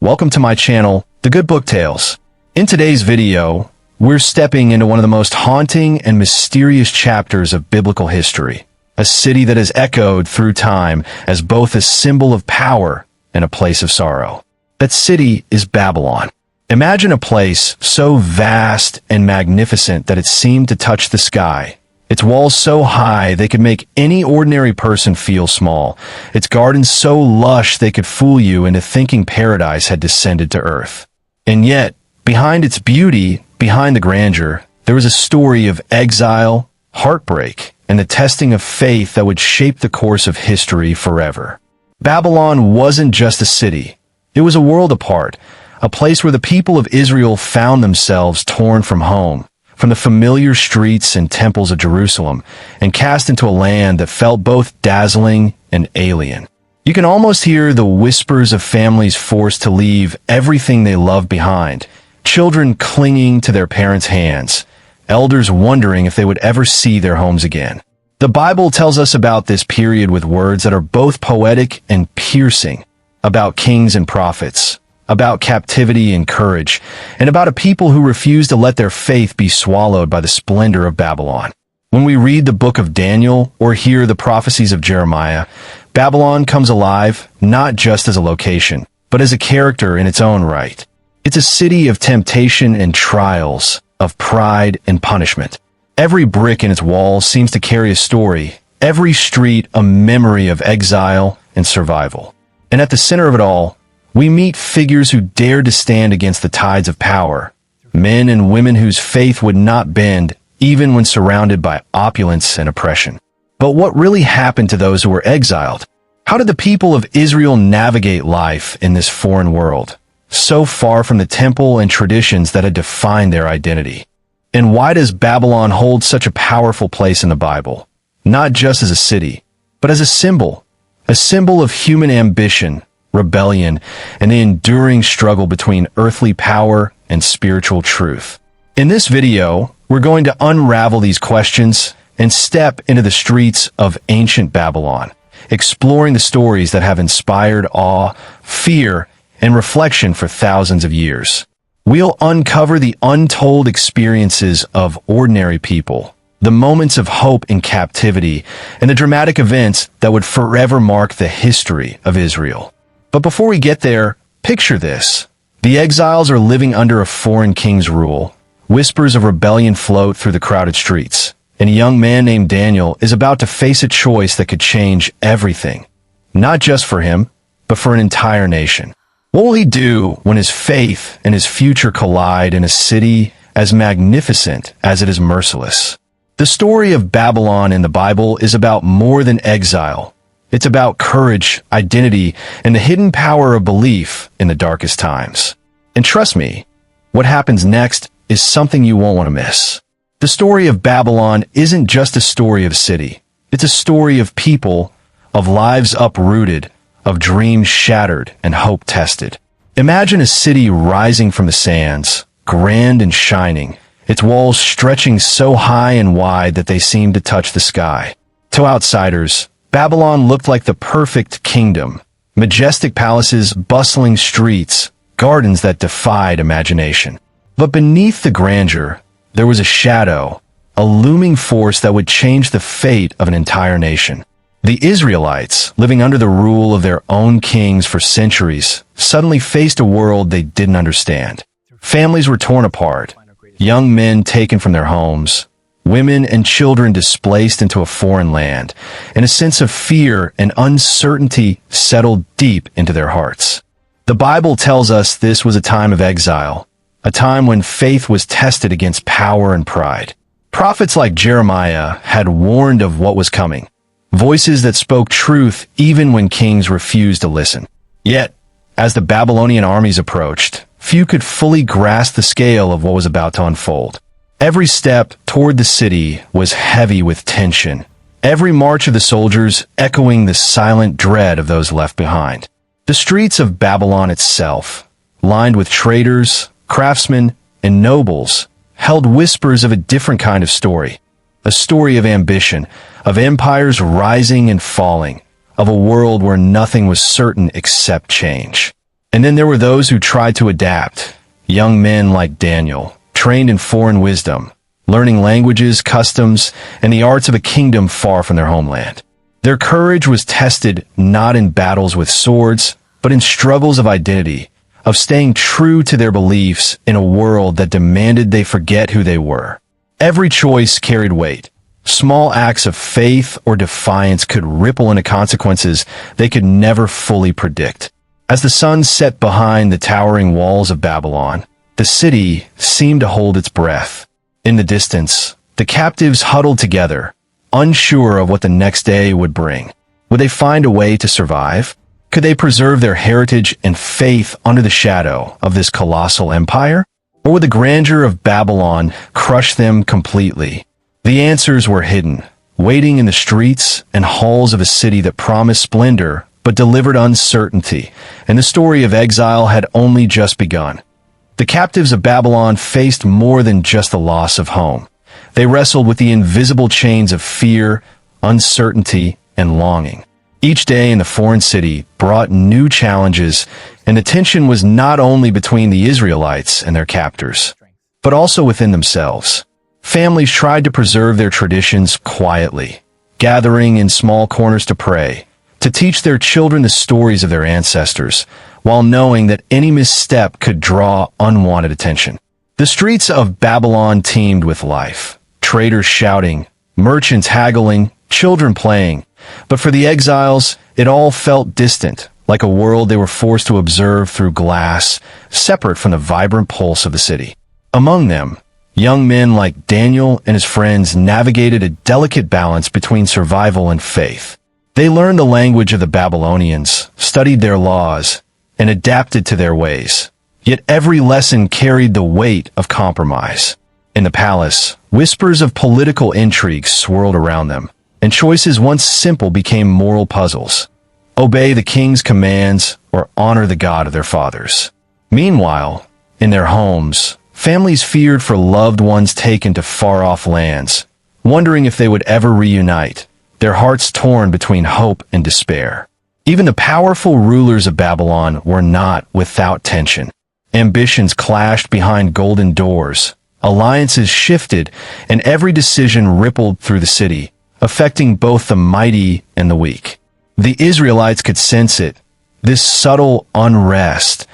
Welcome to my channel, The Good Book Tales. In today's video, we're stepping into one of the most haunting and mysterious chapters of biblical history, a city that has echoed through time as both a symbol of power and a place of sorrow. That city is Babylon. Imagine a place so vast and magnificent that it seemed to touch the sky. Its walls so high they could make any ordinary person feel small. Its gardens so lush they could fool you into thinking paradise had descended to earth. And yet, behind its beauty, behind the grandeur, there was a story of exile, heartbreak, and the testing of faith that would shape the course of history forever. Babylon wasn't just a city. It was a world apart, a place where the people of Israel found themselves torn from home, from the familiar streets and temples of Jerusalem, and cast into a land that felt both dazzling and alien. You can almost hear the whispers of families forced to leave everything they loved behind, children clinging to their parents' hands, elders wondering if they would ever see their homes again. The Bible tells us about this period with words that are both poetic and piercing, about kings and prophets, about captivity and courage, and about a people who refuse to let their faith be swallowed by the splendor of Babylon. When we read the book of Daniel or hear the prophecies of Jeremiah, Babylon comes alive not just as a location, but as a character in its own right. It's a city of temptation and trials, of pride and punishment. Every brick in its walls seems to carry a story, every street a memory of exile and survival. And at the center of it all, we meet figures who dared to stand against the tides of power, men and women whose faith would not bend even when surrounded by opulence and oppression. But what really happened to those who were exiled? How did the people of Israel navigate life in this foreign world, so far from the temple and traditions that had defined their identity? And why does Babylon hold such a powerful place in the Bible, not just as a city, but as a symbol of human ambition, rebellion, and the enduring struggle between earthly power and spiritual truth? In this video, we're going to unravel these questions and step into the streets of ancient Babylon, exploring the stories that have inspired awe, fear, and reflection for thousands of years. We'll uncover the untold experiences of ordinary people, the moments of hope in captivity, and the dramatic events that would forever mark the history of Israel. But before we get there, picture this. The exiles are living under a foreign king's rule. Whispers of rebellion float through the crowded streets, and a young man named Daniel is about to face a choice that could change everything. Not just for him, but for an entire nation. What will he do when his faith and his future collide in a city as magnificent as it is merciless? The story of Babylon in the Bible is about more than exile. It's about courage, identity, and the hidden power of belief in the darkest times. And trust me, what happens next is something you won't want to miss. The story of Babylon isn't just a story of a city. It's a story of people, of lives uprooted, of dreams shattered and hope tested. Imagine a city rising from the sands, grand and shining, its walls stretching so high and wide that they seemed to touch the sky. To outsiders, Babylon looked like the perfect kingdom, majestic palaces, bustling streets, gardens that defied imagination. But beneath the grandeur, there was a shadow, a looming force that would change the fate of an entire nation. The Israelites, living under the rule of their own kings for centuries, suddenly faced a world they didn't understand. Families were torn apart, young men taken from their homes, women and children displaced into a foreign land, and a sense of fear and uncertainty settled deep into their hearts. The Bible tells us this was a time of exile, a time when faith was tested against power and pride. Prophets like Jeremiah had warned of what was coming, voices that spoke truth even when kings refused to listen. Yet, as the Babylonian armies approached, few could fully grasp the scale of what was about to unfold. Every step toward the city was heavy with tension, every march of the soldiers echoing the silent dread of those left behind. The streets of Babylon itself, lined with traders, craftsmen, and nobles, held whispers of a different kind of story, a story of ambition, of empires rising and falling, of a world where nothing was certain except change. And then there were those who tried to adapt, young men like Daniel, trained in foreign wisdom, learning languages, customs, and the arts of a kingdom far from their homeland. Their courage was tested not in battles with swords, but in struggles of identity, of staying true to their beliefs in a world that demanded they forget who they were. Every choice carried weight. Small acts of faith or defiance could ripple into consequences they could never fully predict. As the sun set behind the towering walls of Babylon, the city seemed to hold its breath. In the distance, the captives huddled together, unsure of what the next day would bring. Would they find a way to survive? Could they preserve their heritage and faith under the shadow of this colossal empire? Or would the grandeur of Babylon crush them completely? The answers were hidden, waiting in the streets and halls of a city that promised splendor but delivered uncertainty, and the story of exile had only just begun. The captives of Babylon faced more than just the loss of home. They wrestled with the invisible chains of fear, uncertainty, and longing. Each day in the foreign city brought new challenges, and the tension was not only between the Israelites and their captors, but also within themselves. Families tried to preserve their traditions quietly, gathering in small corners to pray, to teach their children the stories of their ancestors, while knowing that any misstep could draw unwanted attention. The streets of Babylon teemed with life, traders shouting, merchants haggling, children playing. But for the exiles, it all felt distant, like a world they were forced to observe through glass, separate from the vibrant pulse of the city. Among them, young men like Daniel and his friends navigated a delicate balance between survival and faith. They learned the language of the Babylonians, studied their laws, and adapted to their ways. Yet every lesson carried the weight of compromise. In the palace, whispers of political intrigue swirled around them, and choices once simple became moral puzzles. Obey the king's commands or honor the God of their fathers. Meanwhile, in their homes, families feared for loved ones taken to far-off lands, wondering if they would ever reunite, their hearts torn between hope and despair. Even the powerful rulers of Babylon were not without tension. Ambitions clashed behind golden doors, alliances shifted, and every decision rippled through the city, affecting both the mighty and the weak. The Israelites could sense it, this subtle unrest,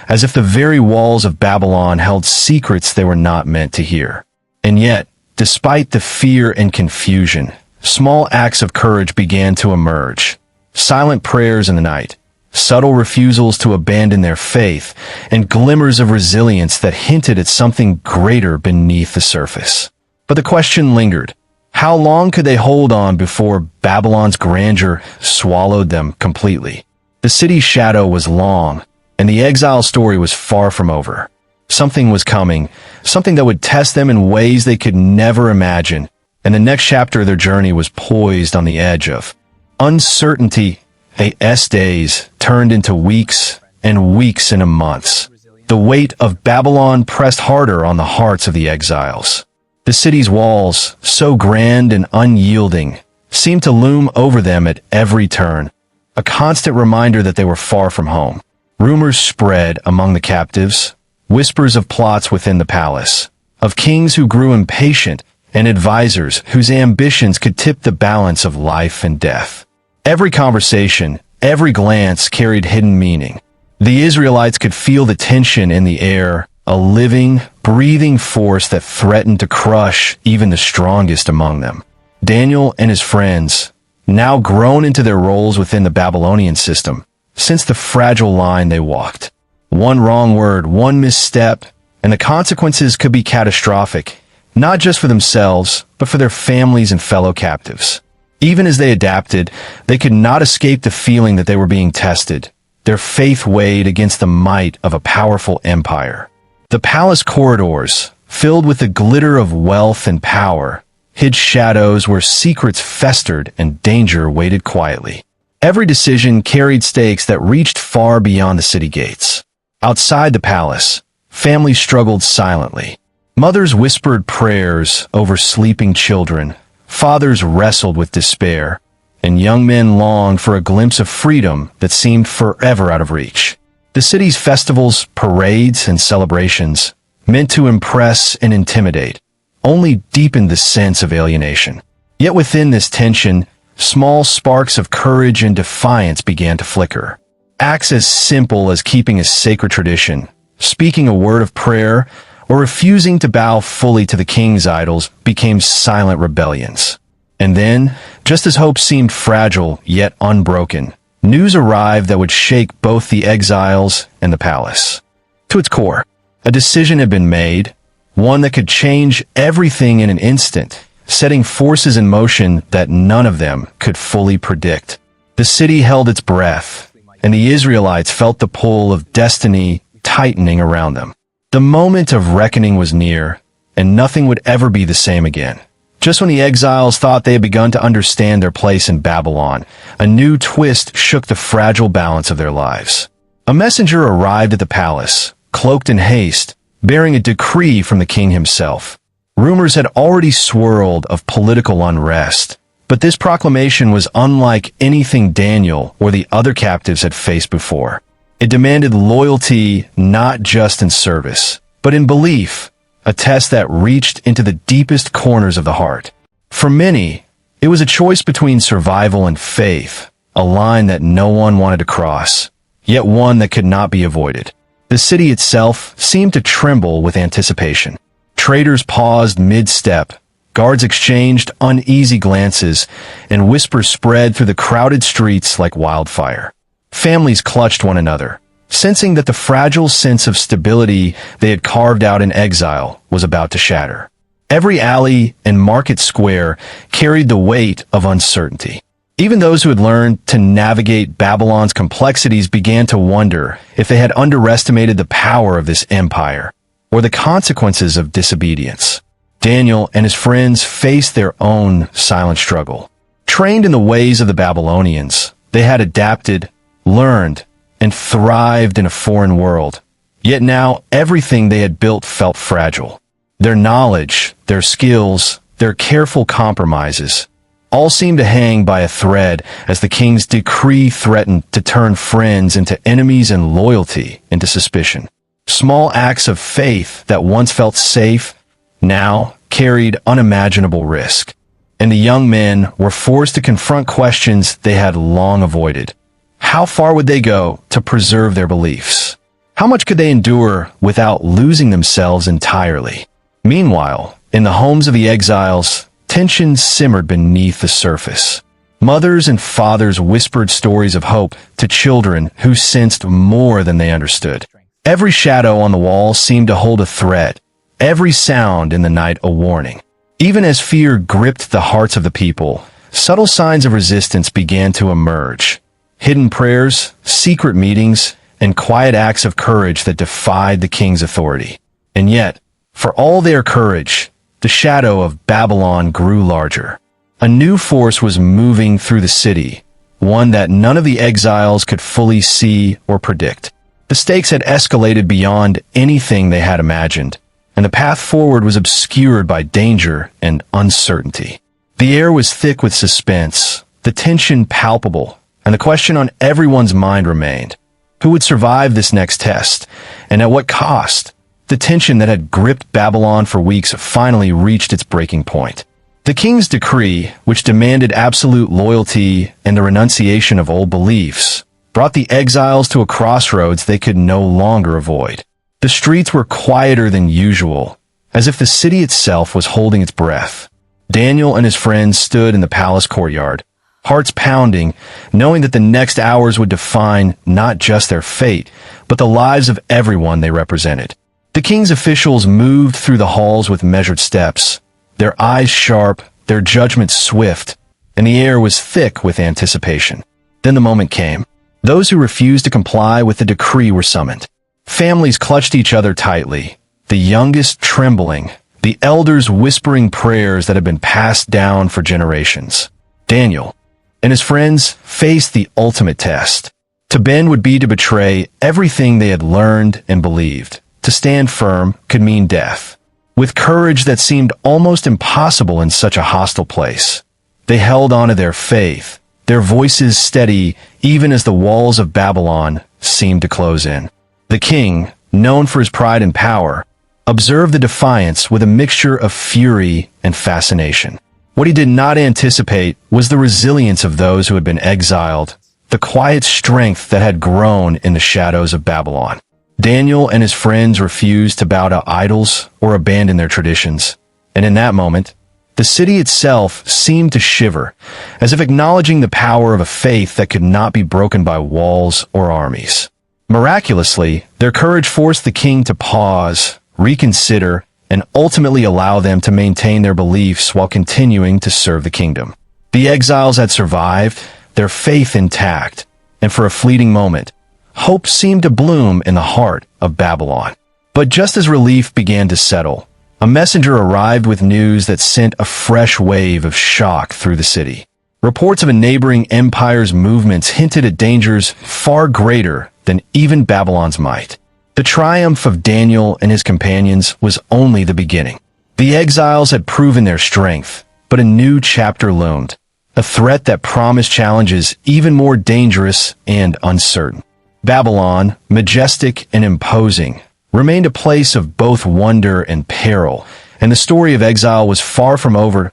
as if the very walls of Babylon held secrets they were not meant to hear. And yet, despite the fear and confusion, small acts of courage began to emerge. Silent prayers in the night, subtle refusals to abandon their faith, and glimmers of resilience that hinted at something greater beneath the surface. But the question lingered. How long could they hold on before Babylon's grandeur swallowed them completely? The city's shadow was long, and the exile story was far from over. Something was coming, something that would test them in ways they could never imagine, and the next chapter of their journey was poised on the edge of uncertainty. Days turned into weeks, and weeks into months. The weight of Babylon pressed harder on the hearts of the exiles. The city's walls, so grand and unyielding, seemed to loom over them at every turn, a constant reminder that they were far from home. Rumors spread among the captives, whispers of plots within the palace, of kings who grew impatient and advisors whose ambitions could tip the balance of life and death. Every conversation, every glance carried hidden meaning. The Israelites could feel the tension in the air, a living, breathing force that threatened to crush even the strongest among them. Daniel and his friends, now grown into their roles within the Babylonian system, sensed the fragile line they walked. One wrong word, one misstep, and the consequences could be catastrophic, not just for themselves, but for their families and fellow captives. Even as they adapted, they could not escape the feeling that they were being tested. Their faith weighed against the might of a powerful empire. The palace corridors, filled with the glitter of wealth and power, hid shadows where secrets festered and danger waited quietly. Every decision carried stakes that reached far beyond the city gates. Outside the palace, families struggled silently. Mothers whispered prayers over sleeping children, fathers wrestled with despair, and young men longed for a glimpse of freedom that seemed forever out of reach. The The city's festivals, parades, and celebrations, meant to impress and intimidate, only deepened the sense of alienation. Yet within this tension, small sparks of courage and defiance began to flicker. Acts as simple as keeping a sacred tradition, speaking a word of prayer, or refusing to bow fully to the king's idols became silent rebellions. And then, just as hope seemed fragile yet unbroken, news arrived that would shake both the exiles and the palace. To its core, a decision had been made, one that could change everything in an instant, setting forces in motion that none of them could fully predict. The city held its breath, and the Israelites felt the pull of destiny tightening around them. The moment of reckoning was near, and nothing would ever be the same again. Just when the exiles thought they had begun to understand their place in Babylon, a new twist shook the fragile balance of their lives. A messenger arrived at the palace, cloaked in haste, bearing a decree from the king himself. Rumors had already swirled of political unrest, but this proclamation was unlike anything Daniel or the other captives had faced before. It demanded loyalty not just in service, but in belief, a test that reached into the deepest corners of the heart. For many, it was a choice between survival and faith, a line that no one wanted to cross, yet one that could not be avoided. The city itself seemed to tremble with anticipation. Traders paused mid-step, guards exchanged uneasy glances, and whispers spread through the crowded streets like wildfire. Families clutched one another, sensing that the fragile sense of stability they had carved out in exile was about to shatter. Every alley and market square carried the weight of uncertainty. Even those who had learned to navigate Babylon's complexities began to wonder if they had underestimated the power of this empire, or the consequences of disobedience. Daniel and his friends faced their own silent struggle. Trained in the ways of the Babylonians, they had adapted, learned, and thrived in a foreign world. Yet now everything they had built felt fragile. Their knowledge, their skills, their careful compromises, all seemed to hang by a thread as the king's decree threatened to turn friends into enemies and loyalty into suspicion. Small acts of faith that once felt safe now carried unimaginable risk, and the young men were forced to confront questions they had long avoided. How far would they go to preserve their beliefs? How much could they endure without losing themselves entirely? Meanwhile, in the homes of the exiles, tension simmered beneath the surface. Mothers and fathers whispered stories of hope to children who sensed more than they understood. Every shadow on the wall seemed to hold a threat, every sound in the night a warning. Even as fear gripped the hearts of the people, subtle signs of resistance began to emerge. Hidden prayers, secret meetings, and quiet acts of courage that defied the king's authority. And yet, for all their courage, the shadow of Babylon grew larger. A new force was moving through the city, one that none of the exiles could fully see or predict. The stakes had escalated beyond anything they had imagined, and the path forward was obscured by danger and uncertainty. The air was thick with suspense, the tension palpable, and the question on everyone's mind remained: who would survive this next test, and at what cost? The tension that had gripped Babylon for weeks finally reached its breaking point. The king's decree, which demanded absolute loyalty and the renunciation of old beliefs, brought the exiles to a crossroads they could no longer avoid. The streets were quieter than usual, as if the city itself was holding its breath. Daniel and his friends stood in the palace courtyard, hearts pounding, knowing that the next hours would define not just their fate, but the lives of everyone they represented. The king's officials moved through the halls with measured steps, their eyes sharp, their judgment swift, and the air was thick with anticipation. Then the moment came. Those who refused to comply with the decree were summoned. Families clutched each other tightly, the youngest trembling, the elders whispering prayers that had been passed down for generations. Daniel and his friends faced the ultimate test. To bend would be to betray everything they had learned and believed. To stand firm could mean death. With courage that seemed almost impossible in such a hostile place, they held on to their faith, their voices steady even as the walls of Babylon seemed to close in. The king, known for his pride and power, observed the defiance with a mixture of fury and fascination. What he did not anticipate was the resilience of those who had been exiled, the quiet strength that had grown in the shadows of Babylon. Daniel and his friends refused to bow to idols or abandon their traditions, and in that moment, the city itself seemed to shiver, as if acknowledging the power of a faith that could not be broken by walls or armies. Miraculously, their courage forced the king to pause, reconsider, and ultimately allow them to maintain their beliefs while continuing to serve the kingdom. The exiles had survived, their faith intact, and for a fleeting moment, hope seemed to bloom in the heart of Babylon. But just as relief began to settle, a messenger arrived with news that sent a fresh wave of shock through the city. Reports of a neighboring empire's movements hinted at dangers far greater than even Babylon's might. The triumph of Daniel and his companions was only the beginning. The exiles had proven their strength, but a new chapter loomed, a threat that promised challenges even more dangerous and uncertain. Babylon, majestic and imposing, remained a place of both wonder and peril, and the story of exile was far from over.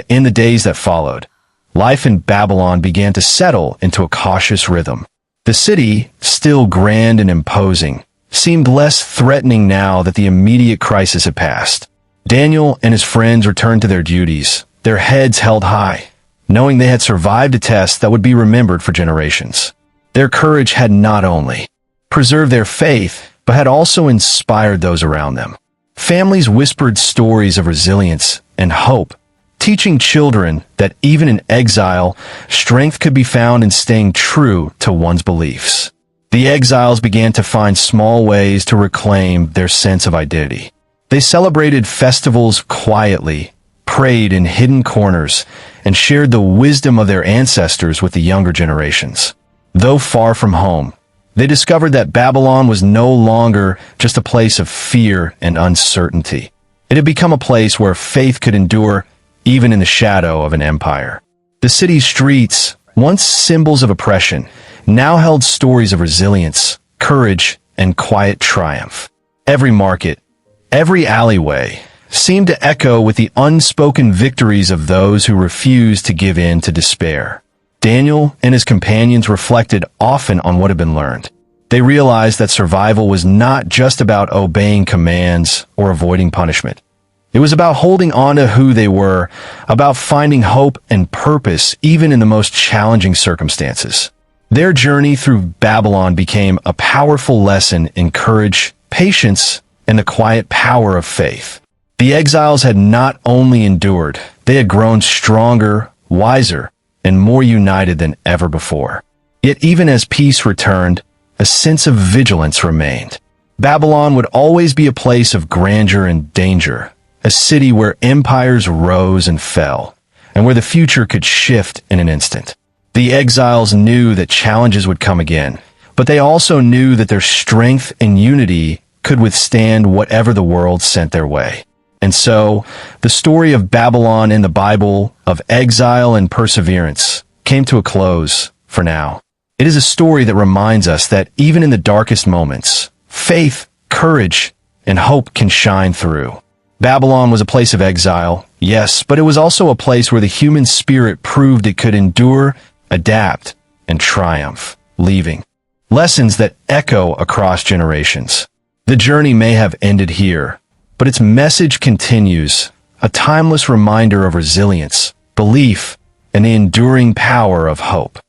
In the days that followed, life in Babylon began to settle into a cautious rhythm. The city, still grand and imposing, seemed less threatening now that the immediate crisis had passed. Daniel and his friends returned to their duties, their heads held high, knowing they had survived a test that would be remembered for generations. Their courage had not only preserved their faith, but had also inspired those around them. Families whispered stories of resilience and hope, teaching children that even in exile, strength could be found in staying true to one's beliefs. The exiles began to find small ways to reclaim their sense of identity. They celebrated festivals quietly, prayed in hidden corners, and shared the wisdom of their ancestors with the younger generations. Though far from home, they discovered that Babylon was no longer just a place of fear and uncertainty. It had become a place where faith could endure even in the shadow of an empire. The city's streets, once symbols of oppression, now held stories of resilience, courage, and quiet triumph. Every market, every alleyway, seemed to echo with the unspoken victories of those who refused to give in to despair. Daniel and his companions reflected often on what had been learned. They realized that survival was not just about obeying commands or avoiding punishment. It was about holding on to who they were, about finding hope and purpose even in the most challenging circumstances. Their journey through Babylon became a powerful lesson in courage, patience, and the quiet power of faith. The exiles had not only endured, they had grown stronger, wiser, and more united than ever before. Yet even as peace returned, a sense of vigilance remained. Babylon would always be a place of grandeur and danger, a city where empires rose and fell, and where the future could shift in an instant. The exiles knew that challenges would come again, but they also knew that their strength and unity could withstand whatever the world sent their way. And so, the story of Babylon in the Bible, of exile and perseverance, came to a close for now. It is a story that reminds us that even in the darkest moments, faith, courage, and hope can shine through. Babylon was a place of exile, yes, but it was also a place where the human spirit proved it could endure, adapt, and triumph, leaving lessons that echo across generations. The journey may have ended here, but its message continues, a timeless reminder of resilience, belief, and the enduring power of hope.